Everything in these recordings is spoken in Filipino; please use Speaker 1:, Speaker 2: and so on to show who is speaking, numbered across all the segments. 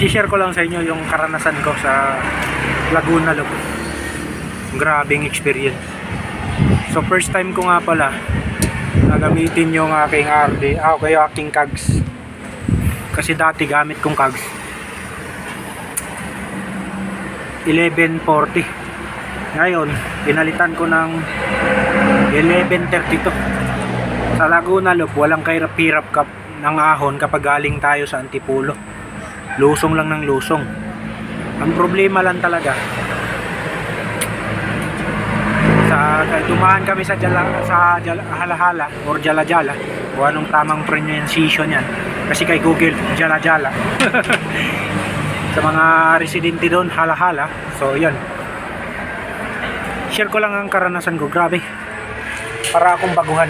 Speaker 1: I-share ko lang sa inyo yung karanasan ko sa Laguna Loop. Grabing experience. So first time ko nga pala nagamitin yung aking RD, okay, aking CAGS. Kasi dati gamit kong CAGS 1140. Ngayon, pinalitan ko ng 1132. Sa Laguna Loop, walang kahirap-hirap ng ahon kapag galing tayo sa Antipolo. Lusong lang ng lusong. Ang problema lang talaga, dumaan kami sa Halahala or Jalajala, o anong tamang pronunciation yan, kasi kay Google Jalajala. Sa mga residente doon, Halahala. So yan, share ko lang ang karanasan ko. Grabe, para akong baguhan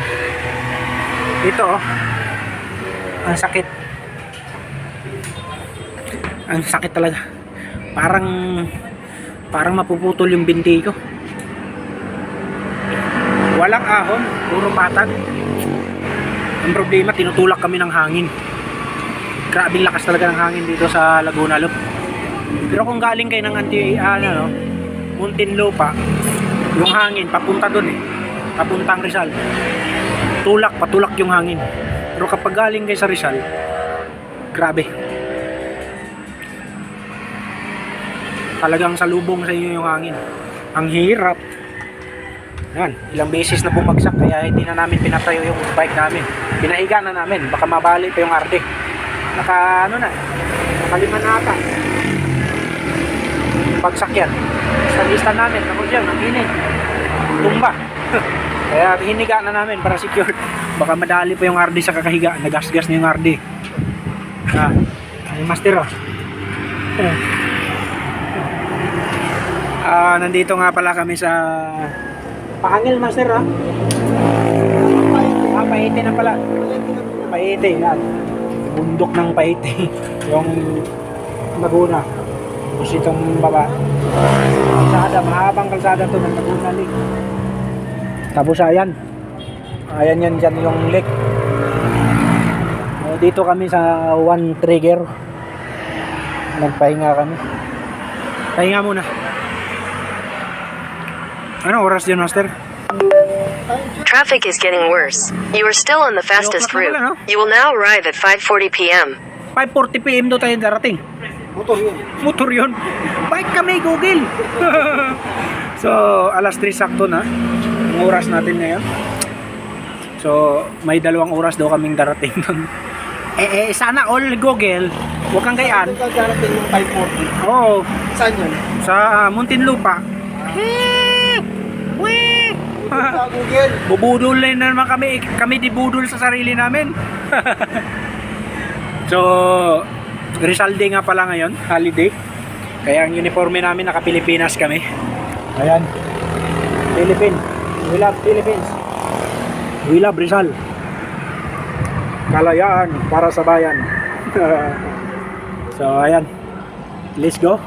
Speaker 1: ito. Ang sakit, ang sakit talaga. Parang mapuputol yung binti ko. Walang ahon, puro patag. Ang problema, tinutulak kami ng hangin. Grabing lakas talaga ng hangin dito sa Laguna Loop. Pero kung galing kayo ng Muntinlupa, yung hangin papunta dun papuntang Rizal, patulak yung hangin. Pero kapag galing kayo sa Rizal, grabe, talagang salubong sa inyo yung hangin. Ang hirap. Yan, ilang beses na bumagsak, kaya hindi na namin pinatayo yung bike namin. Pinahiga na namin, baka mabali pa yung RD. Nakalima na ata. Bagsak yan. Lista namin, ako dyan, ang init. Tumba. Kaya hiniga na namin para secure. Baka madali pa yung RD sa kakahiga. Nagasgas na yung RD. Ay master nandito nga pala kami sa Pahangil, master Paite na pala. Paite yan. Bundok ng Paite. Yung Laguna. Tapos itong baba, kalsada, mahabang kalsada to ng Laguna Lake. Tapos ayan yan dyan yung lake. Dito kami sa One Trigger. Nagpahinga kami. Pahinga muna. Anong oras dyan, master?
Speaker 2: Traffic is getting worse. You are still on the fastest route. You will now arrive at 5:40 p.m.
Speaker 1: 5:40 p.m. daw tayo darating. Motor yun. Bike kami, Google. So, alas 3 sakto na ang oras natin ngayon. So, may 2 oras daw kaming darating doon. Sana all, Google, huwag kang gayaan.
Speaker 3: Darating yung 5:40.
Speaker 1: Oo.
Speaker 3: Saan yun?
Speaker 1: Sa Muntinlupa.
Speaker 3: Google.
Speaker 1: Bubudol na naman kami di budol sa sarili namin. So, Rizal Day nga pala ngayon, holiday. Kaya ang uniforme namin, naka-Pilipinas kami. Ayan, Philippines. We love Philippines. We love Rizal. Kalayaan para sa bayan. So ayan, let's go.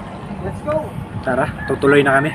Speaker 3: Let's go.
Speaker 1: Tara, tutuloy na kami.